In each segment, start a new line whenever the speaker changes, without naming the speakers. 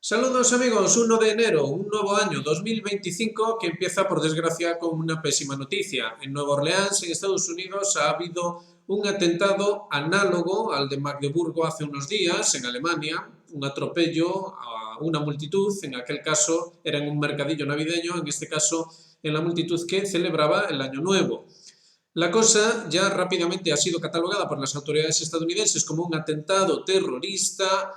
Saludos amigos, 1 de enero, un nuevo año 2025 que empieza por desgracia con una pésima noticia. En Nueva Orleans, en Estados Unidos, ha habido un atentado análogo al de Magdeburgo hace unos días en Alemania, un atropello a una multitud, en aquel caso era en un mercadillo navideño, en este caso en la multitud que celebraba el Año Nuevo. La cosa ya rápidamente ha sido catalogada por las autoridades estadounidenses como un atentado terrorista.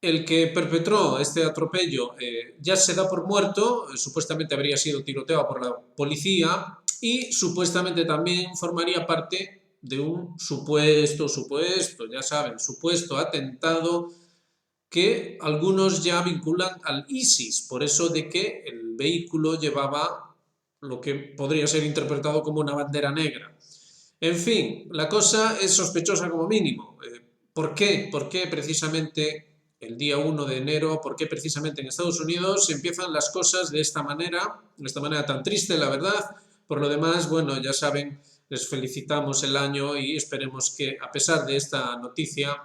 El que perpetró este atropello ya se da por muerto, supuestamente habría sido tiroteado por la policía y supuestamente también formaría parte de un ya saben, supuesto atentado que algunos ya vinculan al ISIS, por eso de que el vehículo llevaba lo que podría ser interpretado como una bandera negra. En fin, la cosa es sospechosa como mínimo. ¿Por qué? ¿Por qué precisamente el día 1 de enero? ¿Por qué precisamente en Estados Unidos empiezan las cosas de esta manera tan triste, la verdad? Por lo demás, bueno, ya saben, les felicitamos el año y esperemos que a pesar de esta noticia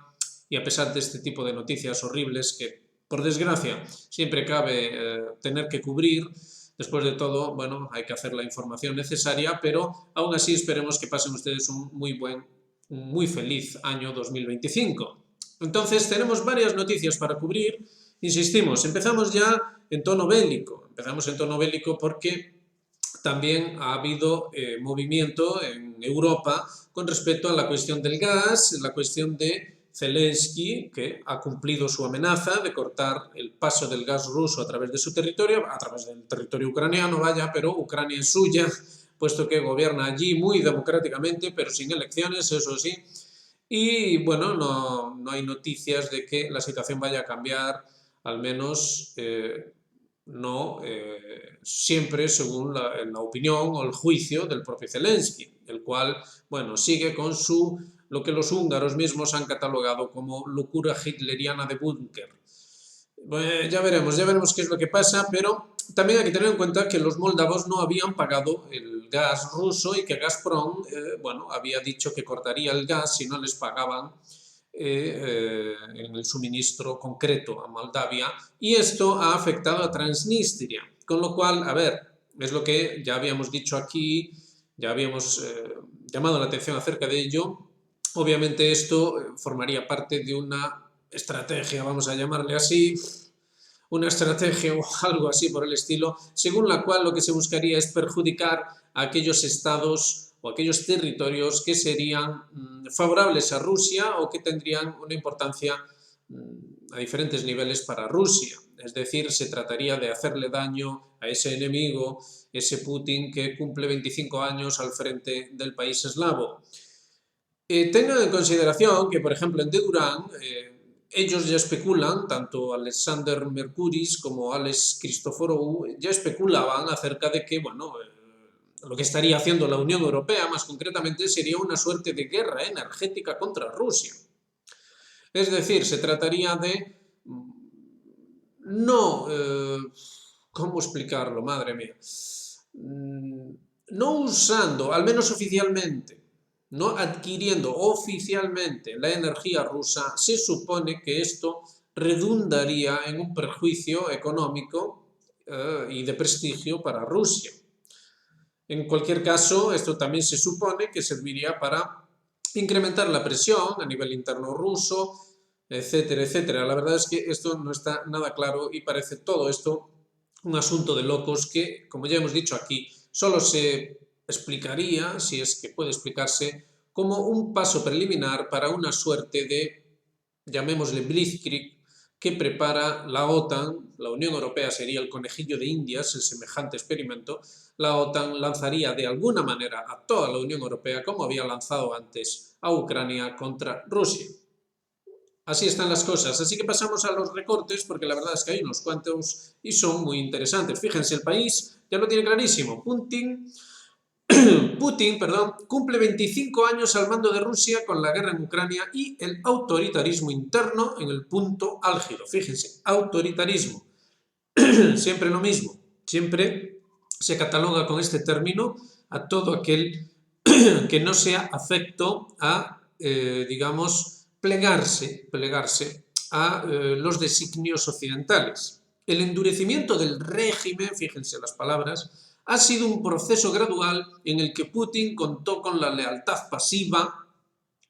y a pesar de este tipo de noticias horribles que, por desgracia, siempre cabe tener que cubrir, después de todo, bueno, hay que hacer la información necesaria, pero aún así esperemos que pasen ustedes un muy feliz año 2025. Entonces, tenemos varias noticias para cubrir. Insistimos, empezamos ya en tono bélico. Empezamos en tono bélico porque también ha habido movimiento en Europa con respecto a la cuestión del gas, la cuestión de Zelensky, que ha cumplido su amenaza de cortar el paso del gas ruso a través de su territorio, a través del territorio ucraniano, vaya, pero Ucrania es suya, puesto que gobierna allí muy democráticamente, pero sin elecciones, eso sí. Y bueno, no hay noticias de que la situación vaya a cambiar, al menos no siempre según la opinión o el juicio del propio Zelensky, el cual, bueno, sigue con lo que los húngaros mismos han catalogado como locura hitleriana de búnker. Bueno, ya veremos qué es lo que pasa, pero también hay que tener en cuenta que los moldavos no habían pagado el gas ruso y que Gazprom, bueno, había dicho que cortaría el gas si no les pagaban en el suministro concreto a Moldavia, y esto ha afectado a Transnistria, con lo cual, a ver, es lo que ya habíamos dicho aquí, ya habíamos llamado la atención acerca de ello. Obviamente esto formaría parte de una estrategia, vamos a llamarle así, una estrategia o algo así por el estilo, según la cual lo que se buscaría es perjudicar a aquellos estados o aquellos territorios que serían favorables a Rusia o que tendrían una importancia a diferentes niveles para Rusia. Es decir, se trataría de hacerle daño a ese enemigo, ese Putin que cumple 25 años al frente del país eslavo. Tengan en consideración que, por ejemplo, en Dedurán, ellos ya especulan, tanto Alexander Mercuris como Alex Christoforou ya especulaban acerca de que, bueno, lo que estaría haciendo la Unión Europea, más concretamente, sería una suerte de guerra energética contra Rusia. Es decir, se trataría de no, ¿cómo explicarlo? Madre mía. No usando, al menos oficialmente, no adquiriendo oficialmente la energía rusa, se supone que esto redundaría en un perjuicio económico y de prestigio para Rusia. En cualquier caso, esto también se supone que serviría para incrementar la presión a nivel interno ruso, etcétera, etcétera. La verdad es que esto no está nada claro y parece todo esto un asunto de locos que, como ya hemos dicho aquí, solo se explicaría, si es que puede explicarse, como un paso preliminar para una suerte de, llamémosle Blitzkrieg, que prepara la OTAN. La Unión Europea sería el conejillo de Indias en semejante experimento. La OTAN lanzaría de alguna manera a toda la Unión Europea, como había lanzado antes a Ucrania contra Rusia. Así están las cosas. Así que pasamos a los recortes, porque la verdad es que hay unos cuantos y son muy interesantes. Fíjense, el país ya lo tiene clarísimo. Putin, cumple 25 años al mando de Rusia con la guerra en Ucrania y el autoritarismo interno en el punto álgido. Fíjense, autoritarismo. Siempre lo mismo. Siempre se cataloga con este término a todo aquel que no sea afecto a, digamos, plegarse a los designios occidentales. El endurecimiento del régimen, fíjense las palabras, ha sido un proceso gradual en el que Putin contó con la lealtad pasiva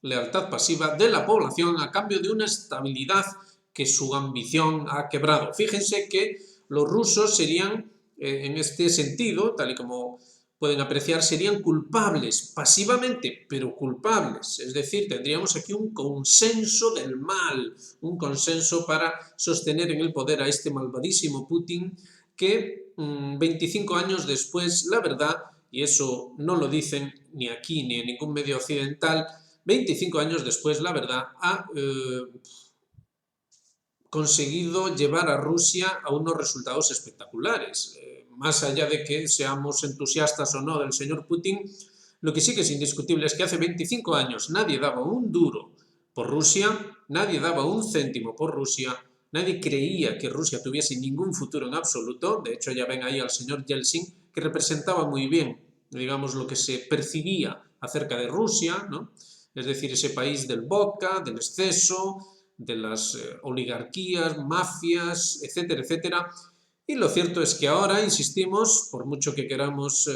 de la población a cambio de una estabilidad que su ambición ha quebrado. Fíjense que los rusos serían, en este sentido, tal y como pueden apreciar, serían culpables, pasivamente, pero culpables. Es decir, tendríamos aquí un consenso del mal, un consenso para sostener en el poder a este malvadísimo Putin que 25 años después, la verdad, y eso no lo dicen ni aquí ni en ningún medio occidental, 25 años después, la verdad, ha conseguido llevar a Rusia a unos resultados espectaculares. Más allá de que seamos entusiastas o no del señor Putin, lo que sí que es indiscutible es que hace 25 años nadie daba un duro por Rusia, nadie daba un céntimo por Rusia, nadie creía que Rusia tuviese ningún futuro en absoluto. De hecho, ya ven ahí al señor Yeltsin, que representaba muy bien, digamos, lo que se percibía acerca de Rusia, ¿no? Es decir, ese país del vodka, del exceso, de las oligarquías, mafias, etcétera, etcétera. Y lo cierto es que ahora, insistimos, por mucho que queramos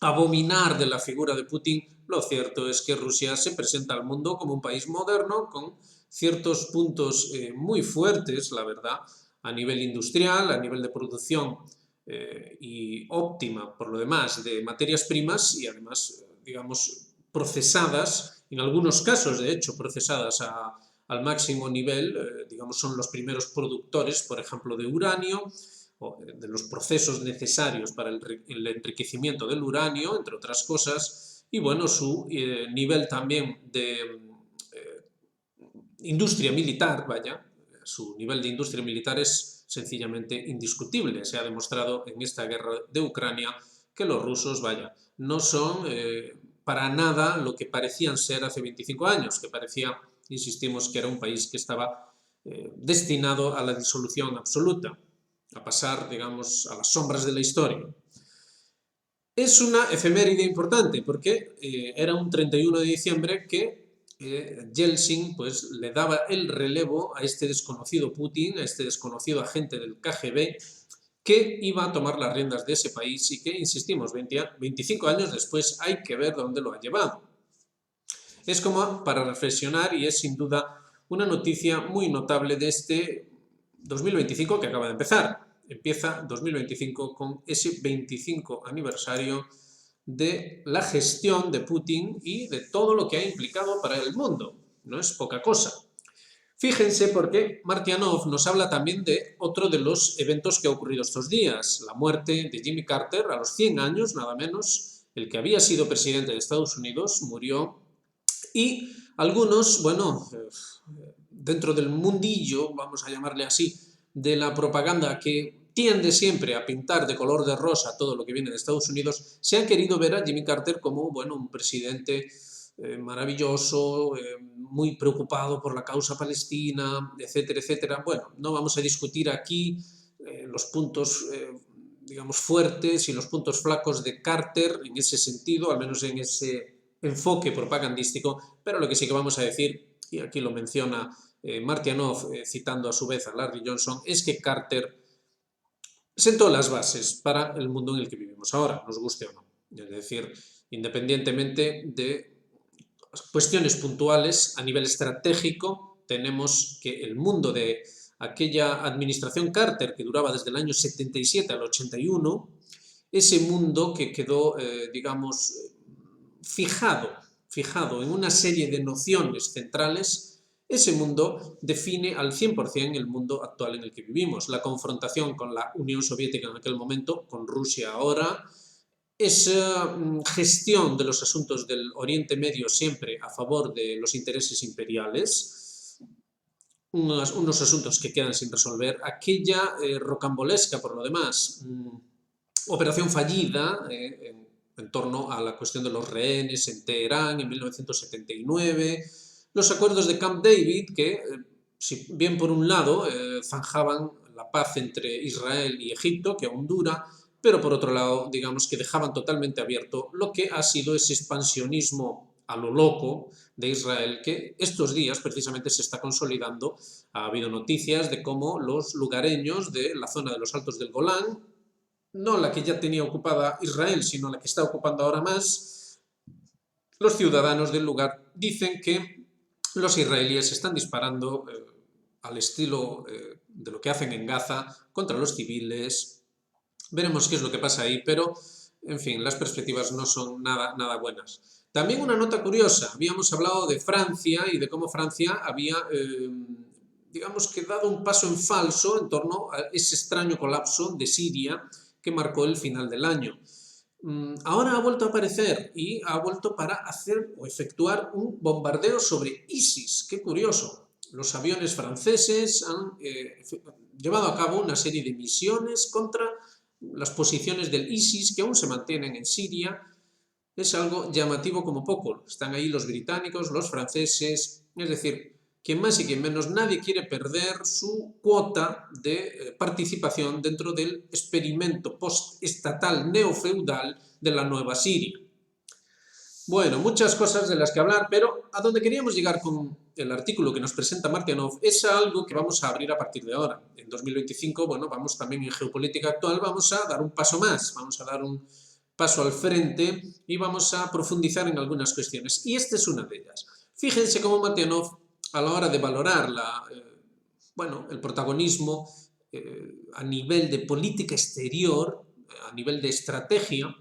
abominar de la figura de Putin, lo cierto es que Rusia se presenta al mundo como un país moderno con ciertos puntos muy fuertes, la verdad, a nivel industrial, a nivel de producción y óptima, por lo demás, de materias primas y además, digamos, procesadas, en algunos casos, de hecho, procesadas al máximo nivel, digamos, son los primeros productores, por ejemplo, de uranio, o de los procesos necesarios para el enriquecimiento del uranio, entre otras cosas, y bueno, su nivel también de industria militar, vaya, su nivel de industria militar es sencillamente indiscutible. Se ha demostrado en esta guerra de Ucrania que los rusos, vaya, no son para nada lo que parecían ser hace 25 años, que parecía, insistimos, que era un país que estaba destinado a la disolución absoluta, a pasar, digamos, a las sombras de la historia. Es una efeméride importante porque era un 31 de diciembre que Yeltsin pues, le daba el relevo a este desconocido Putin, a este desconocido agente del KGB, que iba a tomar las riendas de ese país y que, insistimos, 25 años después hay que ver dónde lo ha llevado. Es como para reflexionar y es sin duda una noticia muy notable de este 2025 que acaba de empezar. Empieza 2025 con ese 25 aniversario de la gestión de Putin y de todo lo que ha implicado para el mundo. No es poca cosa. Fíjense porque Martianov nos habla también de otro de los eventos que ha ocurrido estos días, la muerte de Jimmy Carter a los 100 años, nada menos. El que había sido presidente de Estados Unidos murió y algunos, bueno, dentro del mundillo, vamos a llamarle así, de la propaganda que tiende siempre a pintar de color de rosa todo lo que viene de Estados Unidos, se han querido ver a Jimmy Carter como, bueno, un presidente maravilloso, muy preocupado por la causa palestina, etcétera, etcétera. Bueno, no vamos a discutir aquí los puntos, digamos, fuertes y los puntos flacos de Carter en ese sentido, al menos en ese enfoque propagandístico, pero lo que sí que vamos a decir, y aquí lo menciona Martianov, citando a su vez a Larry Johnson, es que Carter sentó las bases para el mundo en el que vivimos ahora, nos guste o no. Es decir, independientemente de cuestiones puntuales, a nivel estratégico, tenemos que el mundo de aquella administración Carter, que duraba desde el año 77 al 81, ese mundo que quedó, digamos, fijado en una serie de nociones centrales, ese mundo define al 100% el mundo actual en el que vivimos. La confrontación con la Unión Soviética en aquel momento, con Rusia ahora, esa gestión de los asuntos del Oriente Medio siempre a favor de los intereses imperiales, unos asuntos que quedan sin resolver, aquella rocambolesca, por lo demás, operación fallida en torno a la cuestión de los rehenes en Teherán en 1979, los acuerdos de Camp David que, si bien por un lado zanjaban la paz entre Israel y Egipto, que aún dura, pero por otro lado, digamos que dejaban totalmente abierto lo que ha sido ese expansionismo a lo loco de Israel, que estos días precisamente se está consolidando. Ha habido noticias de cómo los lugareños de la zona de los Altos del Golán, no la que ya tenía ocupada Israel, sino la que está ocupando ahora más, los ciudadanos del lugar dicen que los israelíes están disparando al estilo de lo que hacen en Gaza contra los civiles. Veremos qué es lo que pasa ahí, pero, en fin, las perspectivas no son nada buenas. También una nota curiosa, habíamos hablado de Francia y de cómo Francia había, digamos que dado un paso en falso en torno a ese extraño colapso de Siria que marcó el final del año. Ahora ha vuelto a aparecer y ha vuelto para hacer o efectuar un bombardeo sobre ISIS. ¡Qué curioso! Los aviones franceses han llevado a cabo una serie de misiones contra las posiciones del ISIS que aún se mantienen en Siria. Es algo llamativo como poco. Están ahí los británicos, los franceses, es decir, quien más y quien menos, nadie quiere perder su cuota de participación dentro del experimento postestatal neofeudal de la nueva Siria. Bueno, muchas cosas de las que hablar, pero a donde queríamos llegar con el artículo que nos presenta Martianov es algo que vamos a abrir a partir de ahora. En 2025, bueno, vamos también en geopolítica actual, vamos a dar un paso más, vamos a dar un paso al frente y vamos a profundizar en algunas cuestiones. Y esta es una de ellas. Fíjense cómo Martianov, a la hora de valorar el protagonismo a nivel de política exterior, a nivel de estrategia,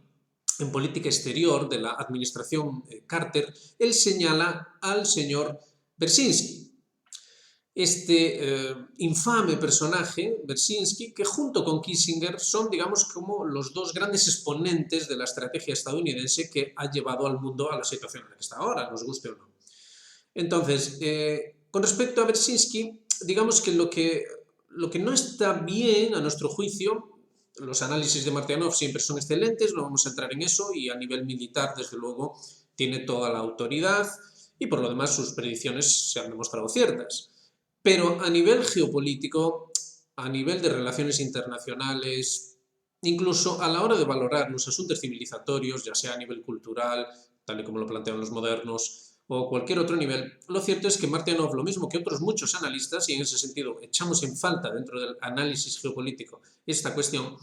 en política exterior de la administración Carter, él señala al señor Brzezinski. Este infame personaje, Brzezinski, que junto con Kissinger son, digamos, como los dos grandes exponentes de la estrategia estadounidense que ha llevado al mundo a la situación en la que está ahora, nos guste o no. Entonces, con respecto a Brzezinski, digamos que lo que no está bien, a nuestro juicio, los análisis de Martianov siempre son excelentes, no vamos a entrar en eso, y a nivel militar, desde luego, tiene toda la autoridad y por lo demás sus predicciones se han demostrado ciertas. Pero a nivel geopolítico, a nivel de relaciones internacionales, incluso a la hora de valorar los asuntos civilizatorios, ya sea a nivel cultural, tal y como lo plantean los modernos, o cualquier otro nivel, lo cierto es que Martianov, lo mismo que otros muchos analistas, y en ese sentido echamos en falta dentro del análisis geopolítico esta cuestión,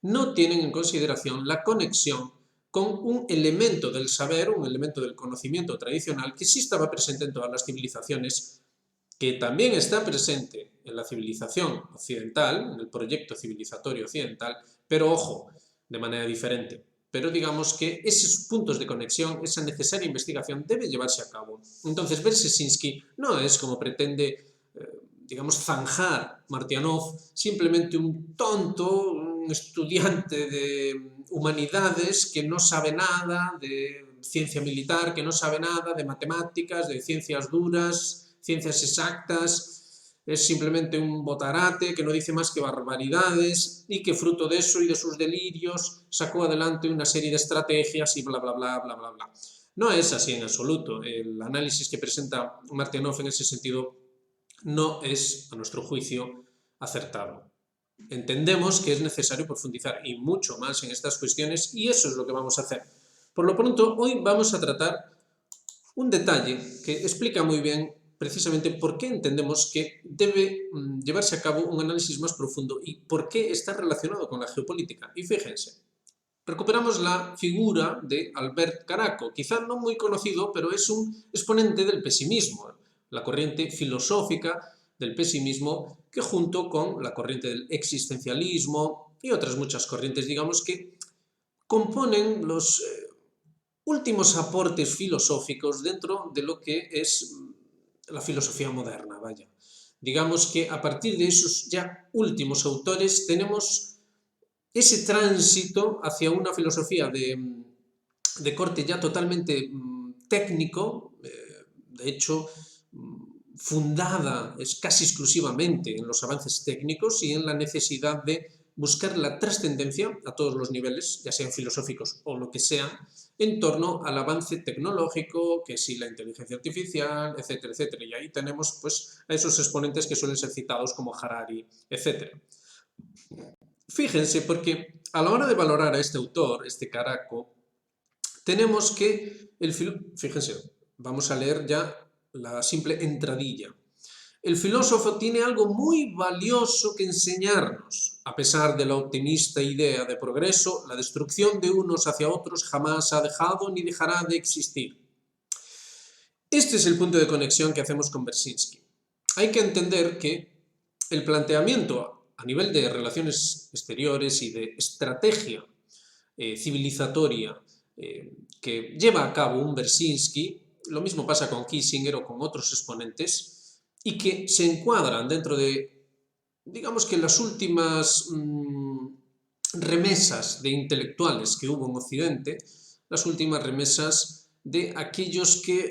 no tienen en consideración la conexión con un elemento del saber, un elemento del conocimiento tradicional que sí estaba presente en todas las civilizaciones, que también está presente en la civilización occidental, en el proyecto civilizatorio occidental, pero ojo, de manera diferente. Pero digamos que esos puntos de conexión, esa necesaria investigación debe llevarse a cabo. Entonces, Brzezinski no es como pretende, digamos, zanjar Martianov, simplemente un tonto, un estudiante de humanidades que no sabe nada de ciencia militar, que no sabe nada de matemáticas, de ciencias duras, ciencias exactas. Es simplemente un botarate que no dice más que barbaridades y que fruto de eso y de sus delirios sacó adelante una serie de estrategias y bla, bla, bla, bla, bla, bla. No es así en absoluto. El análisis que presenta Martianov en ese sentido no es, a nuestro juicio, acertado. Entendemos que es necesario profundizar y mucho más en estas cuestiones y eso es lo que vamos a hacer. Por lo pronto, hoy vamos a tratar un detalle que explica muy bien precisamente por qué entendemos que debe llevarse a cabo un análisis más profundo y por qué está relacionado con la geopolítica. Y fíjense, recuperamos la figura de Albert Caraco, quizá no muy conocido, pero es un exponente del pesimismo, la corriente filosófica del pesimismo que junto con la corriente del existencialismo y otras muchas corrientes, digamos, que componen los últimos aportes filosóficos dentro de lo que es la filosofía moderna, vaya. Digamos que a partir de esos ya últimos autores tenemos ese tránsito hacia una filosofía de corte ya totalmente técnico, de hecho, fundada es casi exclusivamente en los avances técnicos y en la necesidad de buscar la trascendencia a todos los niveles, ya sean filosóficos o lo que sea, en torno al avance tecnológico, que sí la inteligencia artificial, etcétera, etcétera. Y ahí tenemos pues, a esos exponentes que suelen ser citados como Harari, etcétera. Fíjense, porque a la hora de valorar a este autor, este Caraco, tenemos que, fíjense, Vamos a leer ya la simple entradilla. El filósofo tiene algo muy valioso que enseñarnos. A pesar de la optimista idea de progreso, la destrucción de unos hacia otros jamás ha dejado ni dejará de existir. Este es el punto de conexión que hacemos con Bersinski. Hay que entender que el planteamiento a nivel de relaciones exteriores y de estrategia civilizatoria que lleva a cabo un Bersinski, lo mismo pasa con Kissinger o con otros exponentes, y que se encuadran dentro de, digamos que las últimas remesas de intelectuales que hubo en Occidente, las últimas remesas de aquellos que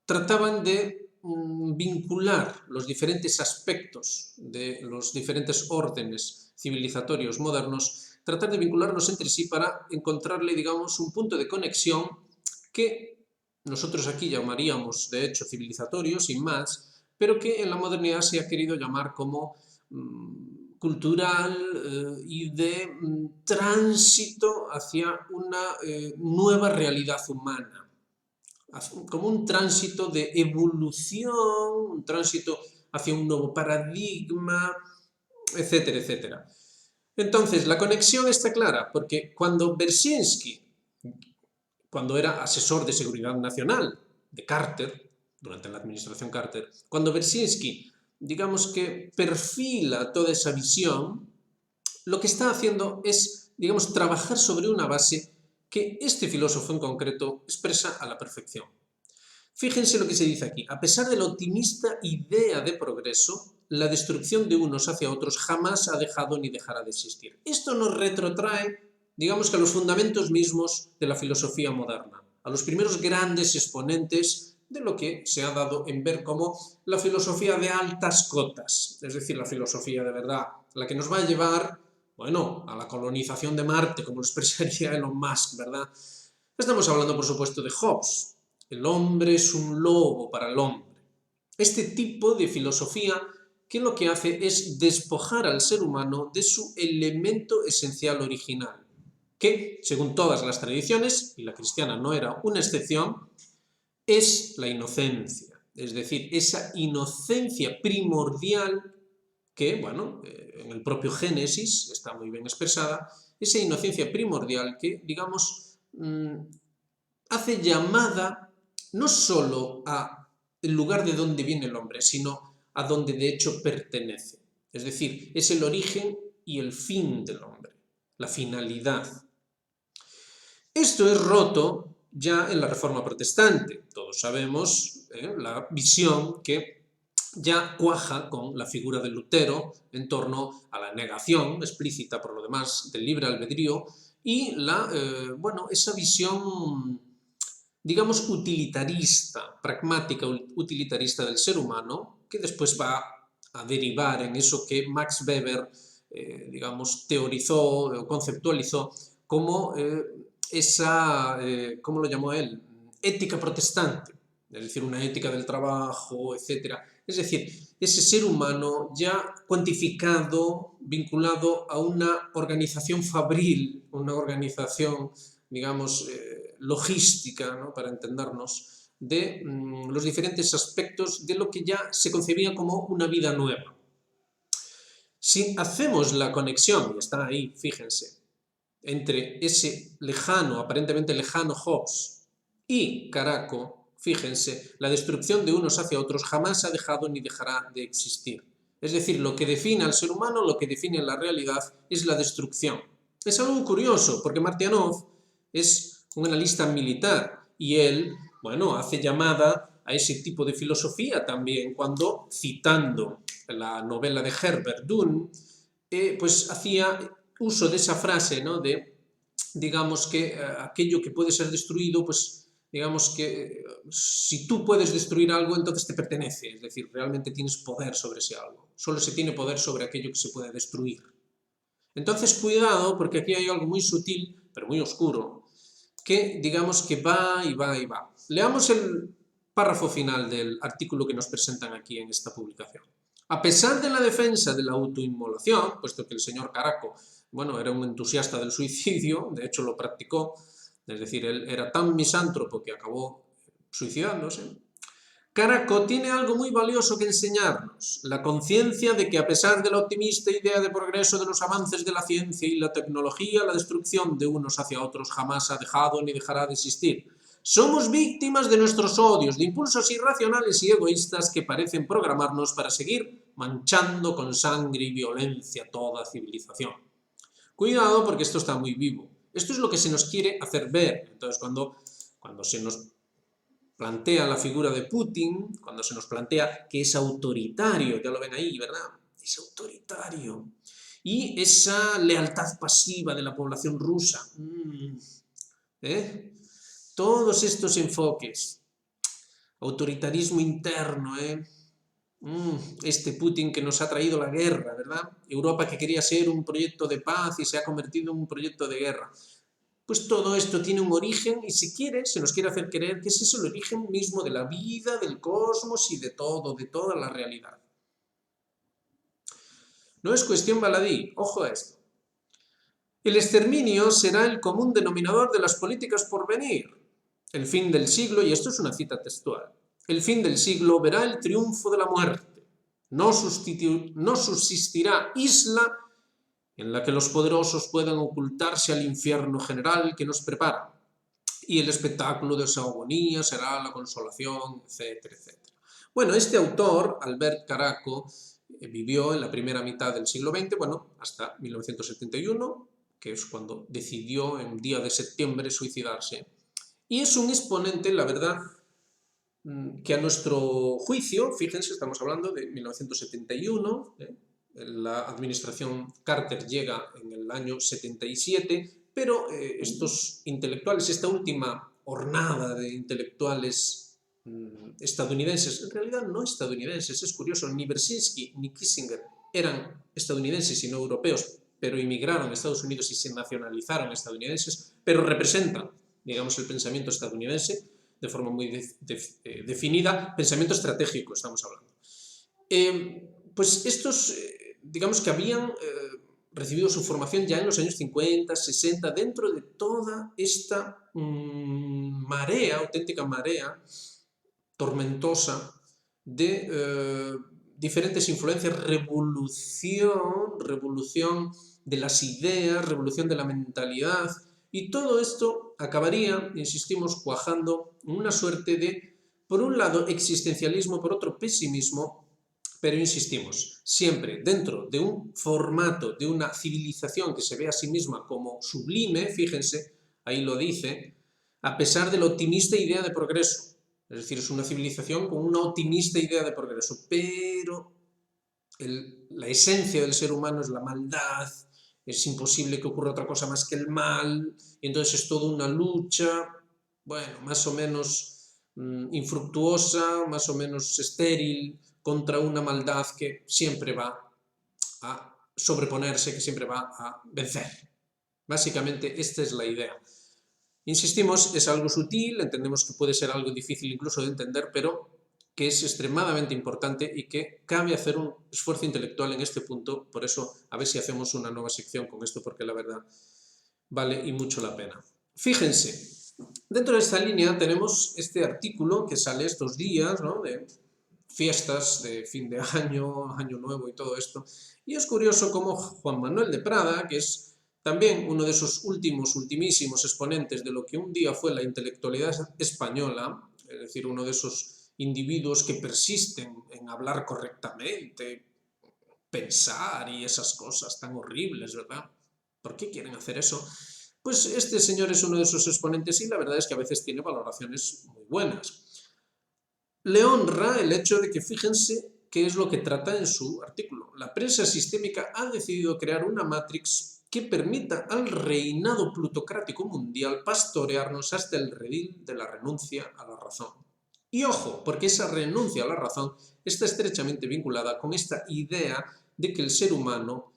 trataban de vincular los diferentes aspectos de los diferentes órdenes civilizatorios modernos, tratar de vincularlos entre sí para encontrarle, digamos, un punto de conexión que nosotros aquí llamaríamos, de hecho, civilizatorio, sin más, pero que en la modernidad se ha querido llamar como cultural y de tránsito hacia una nueva realidad humana, como un tránsito de evolución, un tránsito hacia un nuevo paradigma, etcétera, etcétera. Entonces, la conexión está clara, porque cuando Bersinski, cuando era asesor de seguridad nacional de Carter, durante la administración Carter, cuando Bersinski, digamos que perfila toda esa visión, lo que está haciendo es, digamos, trabajar sobre una base que este filósofo en concreto expresa a la perfección. Fíjense lo que se dice aquí. A pesar de la optimista idea de progreso, la destrucción de unos hacia otros jamás ha dejado ni dejará de existir. Esto nos retrotrae, digamos que a los fundamentos mismos de la filosofía moderna, a los primeros grandes exponentes de lo que se ha dado en ver como la filosofía de altas cotas, es decir, la filosofía de verdad, la que nos va a llevar, bueno, a la colonización de Marte, como lo expresaría Elon Musk, ¿verdad? Estamos hablando, por supuesto, de Hobbes. El hombre es un lobo para el hombre. Este tipo de filosofía que lo que hace es despojar al ser humano de su elemento esencial original, que, según todas las tradiciones, y la cristiana no era una excepción, es la inocencia. Es decir, esa inocencia primordial que, bueno, en el propio Génesis está muy bien expresada, esa inocencia primordial que, digamos, hace llamada no solo a el lugar de donde viene el hombre, sino a donde de hecho pertenece. Es decir, es el origen y el fin del hombre, la finalidad. Esto es roto ya en la Reforma Protestante. Todos sabemos la visión que ya cuaja con la figura de Lutero en torno a la negación explícita, por lo demás, del libre albedrío y esa visión, digamos, utilitarista, pragmática, utilitarista del ser humano, que después va a derivar en eso que Max Weber, digamos, teorizó o conceptualizó como ¿cómo lo llamó él? Ética protestante, es decir, una ética del trabajo, etcétera. Es decir, ese ser humano ya cuantificado, vinculado a una organización fabril, una organización, digamos, logística, ¿no?, para entendernos, de los diferentes aspectos de lo que ya se concebía como una vida nueva. Si hacemos la conexión, y está ahí, fíjense, entre ese lejano, aparentemente lejano Hobbes y Caraco, fíjense, la destrucción de unos hacia otros jamás ha dejado ni dejará de existir. Es decir, lo que define al ser humano, lo que define la realidad, es la destrucción. Es algo curioso, porque Martianov es un analista militar y él, bueno, hace llamada a ese tipo de filosofía también cuando, citando la novela de Herbert Dunn, pues hacía uso de esa frase, ¿no?, de, digamos que aquello que puede ser destruido, pues digamos que si tú puedes destruir algo, entonces te pertenece, es decir, realmente tienes poder sobre ese algo. Solo se tiene poder sobre aquello que se puede destruir. Entonces, cuidado, porque aquí hay algo muy sutil, pero muy oscuro, que digamos que va y va y va. Leamos el párrafo final del artículo que nos presentan aquí en esta publicación. A pesar de la defensa de la autoinmolación, puesto que el señor Caraco, bueno, era un entusiasta del suicidio, de hecho lo practicó, es decir, él era tan misántropo que acabó suicidándose. Caraco tiene algo muy valioso que enseñarnos, la conciencia de que a pesar de la optimista idea de progreso de los avances de la ciencia y la tecnología, la destrucción de unos hacia otros jamás ha dejado ni dejará de existir. Somos víctimas de nuestros odios, de impulsos irracionales y egoístas que parecen programarnos para seguir manchando con sangre y violencia toda civilización. Cuidado porque esto está muy vivo. Esto es lo que se nos quiere hacer ver. Entonces, cuando se nos plantea la figura de Putin, cuando se nos plantea que es autoritario, ya lo ven ahí, ¿verdad? Es autoritario. Y esa lealtad pasiva de la población rusa. Todos estos enfoques. Autoritarismo interno, este Putin que nos ha traído la guerra, ¿verdad? Europa que quería ser un proyecto de paz y se ha convertido en un proyecto de guerra. Pues todo esto tiene un origen y se nos quiere hacer creer que ese es el origen mismo de la vida, del cosmos y de todo, de toda la realidad. No es cuestión baladí, ojo a esto. El exterminio será el común denominador de las políticas por venir. El fin del siglo, y esto es una cita textual, el fin del siglo verá el triunfo de la muerte. No subsistirá isla en la que los poderosos puedan ocultarse al infierno general que nos prepara. Y el espectáculo de esa agonía será la consolación, etcétera, etcétera. Bueno, este autor, Albert Caraco, vivió en la primera mitad del siglo XX, hasta 1971, que es cuando decidió en día de septiembre suicidarse. Y es un exponente, la verdad, que a nuestro juicio, fíjense, estamos hablando de 1971, la administración Carter llega en el año 77, pero estos intelectuales, esta última hornada de intelectuales estadounidenses, en realidad no estadounidenses, es curioso, ni Brzezinski ni Kissinger eran estadounidenses y no europeos, pero emigraron a Estados Unidos y se nacionalizaron estadounidenses, pero representan, digamos, el pensamiento estadounidense de forma muy definida, pensamiento estratégico estamos hablando. Pues estos, digamos que habían recibido su formación ya en los años 50, 60, dentro de toda esta marea, auténtica marea tormentosa de diferentes influencias, revolución de las ideas, revolución de la mentalidad, y todo esto acabaría, insistimos, cuajando en una suerte de, por un lado, existencialismo, por otro, pesimismo, pero insistimos, siempre dentro de un formato de una civilización que se ve a sí misma como sublime, fíjense, ahí lo dice, a pesar de la optimista idea de progreso. Es decir, es una civilización con una optimista idea de progreso, pero la esencia del ser humano es la maldad, es imposible que ocurra otra cosa más que el mal, y entonces es toda una lucha, más o menos infructuosa, más o menos estéril, contra una maldad que siempre va a sobreponerse, que siempre va a vencer. Básicamente, esta es la idea. Insistimos, es algo sutil, entendemos que puede ser algo difícil incluso de entender, pero que es extremadamente importante y que cabe hacer un esfuerzo intelectual en este punto. Por eso, a ver si hacemos una nueva sección con esto, porque la verdad vale y mucho la pena. Fíjense, dentro de esta línea tenemos este artículo que sale estos días, ¿no?, de fiestas de fin de año, año nuevo y todo esto. Y es curioso cómo Juan Manuel de Prada, que es también uno de esos ultimísimos exponentes de lo que un día fue la intelectualidad española, es decir, uno de esos individuos que persisten en hablar correctamente, pensar y esas cosas tan horribles, ¿verdad? ¿Por qué quieren hacer eso? Pues este señor es uno de esos exponentes y la verdad es que a veces tiene valoraciones muy buenas. Le honra el hecho de que, fíjense qué es lo que trata en su artículo. La prensa sistémica ha decidido crear una matrix que permita al reinado plutocrático mundial pastorearnos hasta el redil de la renuncia a la razón. Y ojo, porque esa renuncia a la razón está estrechamente vinculada con esta idea de que el ser humano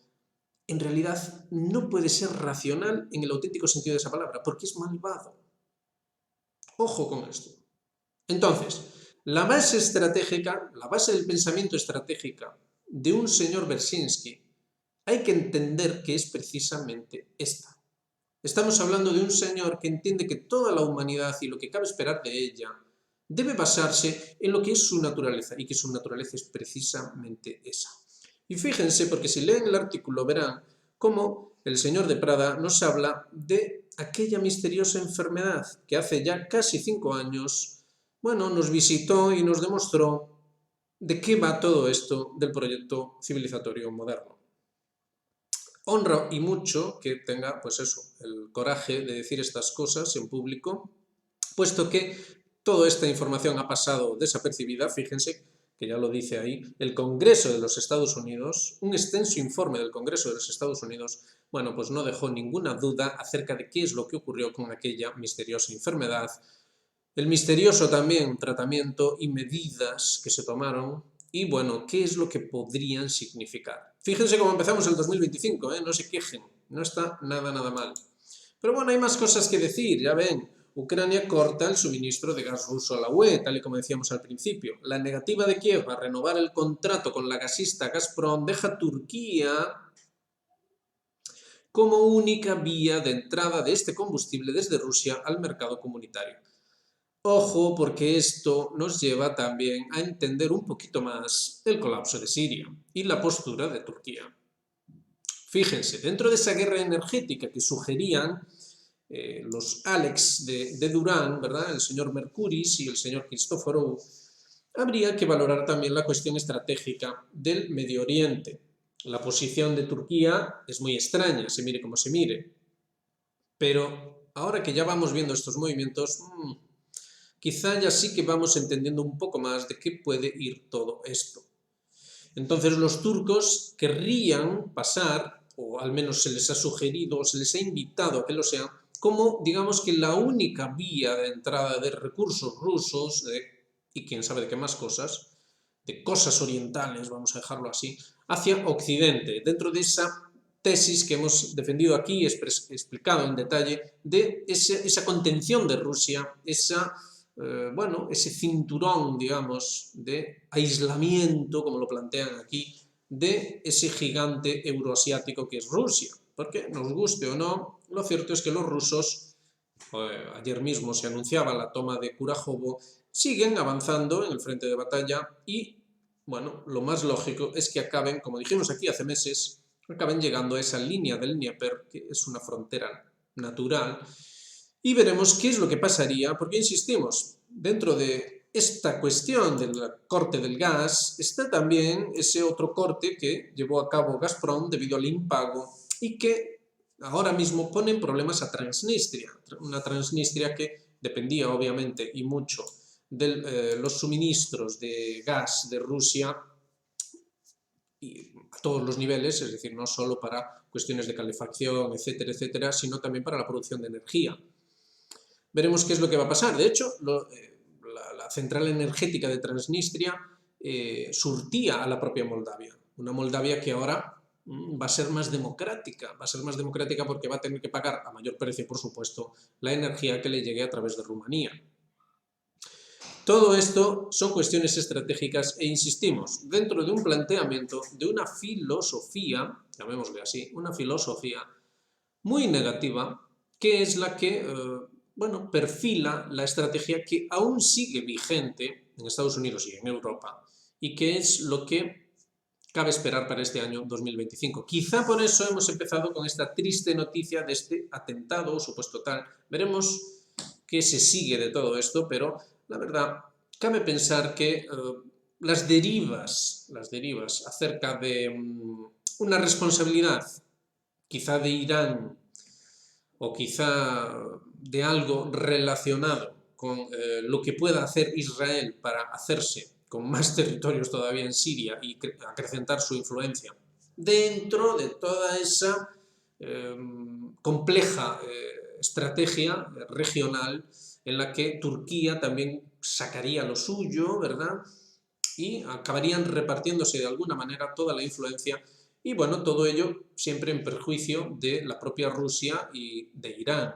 en realidad no puede ser racional en el auténtico sentido de esa palabra, porque es malvado. Ojo con esto. Entonces, la base estratégica, la base del pensamiento estratégica de un señor Brzezinski, hay que entender que es precisamente esta. Estamos hablando de un señor que entiende que toda la humanidad y lo que cabe esperar de ella debe basarse en lo que es su naturaleza, y que su naturaleza es precisamente esa. Y fíjense, porque si leen el artículo verán cómo el señor de Prada nos habla de aquella misteriosa enfermedad que hace ya casi 5 años, bueno, nos visitó y nos demostró de qué va todo esto del proyecto civilizatorio moderno. Honra y mucho que tenga, pues eso, el coraje de decir estas cosas en público, puesto que toda esta información ha pasado desapercibida. Fíjense que ya lo dice ahí, el Congreso de los Estados Unidos, un extenso informe del Congreso de los Estados Unidos, bueno, pues no dejó ninguna duda acerca de qué es lo que ocurrió con aquella misteriosa enfermedad, el misterioso también tratamiento y medidas que se tomaron, y bueno, qué es lo que podrían significar. Fíjense cómo empezamos el 2025, no se quejen, no está nada mal. Pero bueno, hay más cosas que decir, ya ven. Ucrania corta el suministro de gas ruso a la UE, tal y como decíamos al principio. La negativa de Kiev a renovar el contrato con la gasista Gazprom deja a Turquía como única vía de entrada de este combustible desde Rusia al mercado comunitario. Ojo, porque esto nos lleva también a entender un poquito más el colapso de Siria y la postura de Turquía. Fíjense, dentro de esa guerra energética que sugerían los Alex de Durán, ¿verdad?, el señor Mercuris y el señor Christoforou, habría que valorar también la cuestión estratégica del Medio Oriente. La posición de Turquía es muy extraña, se mire como se mire, pero ahora que ya vamos viendo estos movimientos, quizá ya sí que vamos entendiendo un poco más de qué puede ir todo esto. Entonces los turcos querrían pasar, o al menos se les ha sugerido, o se les ha invitado a que lo sean, como, digamos que la única vía de entrada de recursos rusos, y quién sabe de qué más cosas, de cosas orientales, vamos a dejarlo así, hacia Occidente, dentro de esa tesis que hemos defendido aquí y explicado en detalle, de esa contención de Rusia, bueno, ese cinturón, digamos, de aislamiento, como lo plantean aquí, de ese gigante euroasiático que es Rusia. Porque, nos guste o no, lo cierto es que los rusos, ayer mismo se anunciaba la toma de Kurajovo, siguen avanzando en el frente de batalla y, bueno, lo más lógico es que acaben, como dijimos aquí hace meses, acaben llegando a esa línea del Dnieper, que es una frontera natural, y veremos qué es lo que pasaría, porque insistimos, dentro de esta cuestión del corte del gas está también ese otro corte que llevó a cabo Gazprom debido al impago y que ahora mismo pone en problemas a Transnistria, una Transnistria que dependía obviamente y mucho de los suministros de gas de Rusia y a todos los niveles, es decir, no solo para cuestiones de calefacción, etcétera, sino también para la producción de energía. Veremos qué es lo que va a pasar. De hecho, la central energética de Transnistria surtía a la propia Moldavia. Una Moldavia que ahora va a ser más democrática. Va a ser más democrática porque va a tener que pagar a mayor precio, por supuesto, la energía que le llegue a través de Rumanía. Todo esto son cuestiones estratégicas e insistimos, dentro de un planteamiento de una filosofía, llamémosle así, una filosofía muy negativa, que es la que bueno, perfila la estrategia que aún sigue vigente en Estados Unidos y en Europa y que es lo que cabe esperar para este año 2025. Quizá por eso hemos empezado con esta triste noticia de este atentado, supuesto tal. Veremos qué se sigue de todo esto, pero la verdad, cabe pensar que las derivas acerca de una responsabilidad, quizá de Irán, o quizá de algo relacionado con lo que pueda hacer Israel para hacerse con más territorios todavía en Siria y acrecentar su influencia dentro de toda esa compleja estrategia regional en la que Turquía también sacaría lo suyo, ¿verdad? Y acabarían repartiéndose de alguna manera toda la influencia y bueno, todo ello siempre en perjuicio de la propia Rusia y de Irán.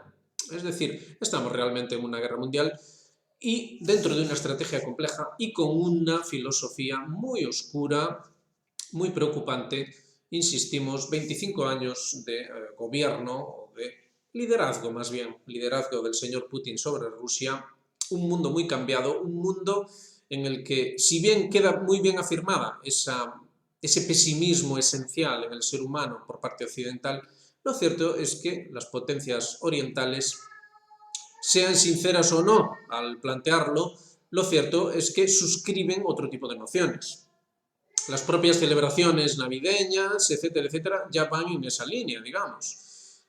Es decir, estamos realmente en una guerra mundial y dentro de una estrategia compleja y con una filosofía muy oscura, muy preocupante. Insistimos, 25 años de gobierno, o de liderazgo más bien, liderazgo del señor Putin sobre Rusia, un mundo muy cambiado, un mundo en el que, si bien queda muy bien afirmada ese pesimismo esencial en el ser humano por parte occidental, lo cierto es que las potencias orientales, sean sinceras o no al plantearlo, lo cierto es que suscriben otro tipo de nociones. Las propias celebraciones navideñas, etcétera, etcétera, ya van en esa línea, digamos.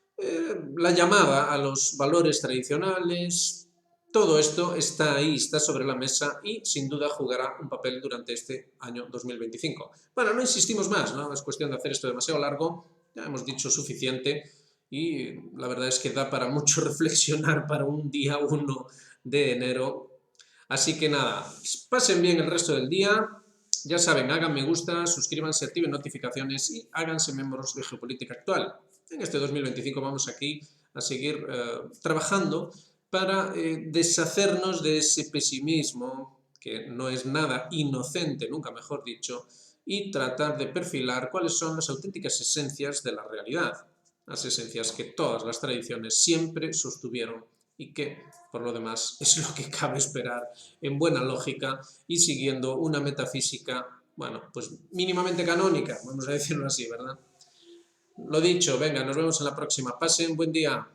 La llamada a los valores tradicionales, todo esto está ahí, está sobre la mesa y sin duda jugará un papel durante este año 2025. Bueno, no insistimos más, no es cuestión de hacer esto demasiado largo, ya hemos dicho suficiente y la verdad es que da para mucho reflexionar para un día 1 de enero. Así que nada, pasen bien el resto del día. Ya saben, hagan me gusta, suscríbanse, activen notificaciones y háganse miembros de Geopolítica Actual. En este 2025 vamos aquí a seguir trabajando para deshacernos de ese pesimismo, que no es nada inocente, nunca mejor dicho, y tratar de perfilar cuáles son las auténticas esencias de la realidad, las esencias que todas las tradiciones siempre sostuvieron y que, por lo demás, es lo que cabe esperar en buena lógica y siguiendo una metafísica, bueno, pues mínimamente canónica, vamos a decirlo así, ¿verdad? Lo dicho, venga, nos vemos en la próxima. Pasen buen día.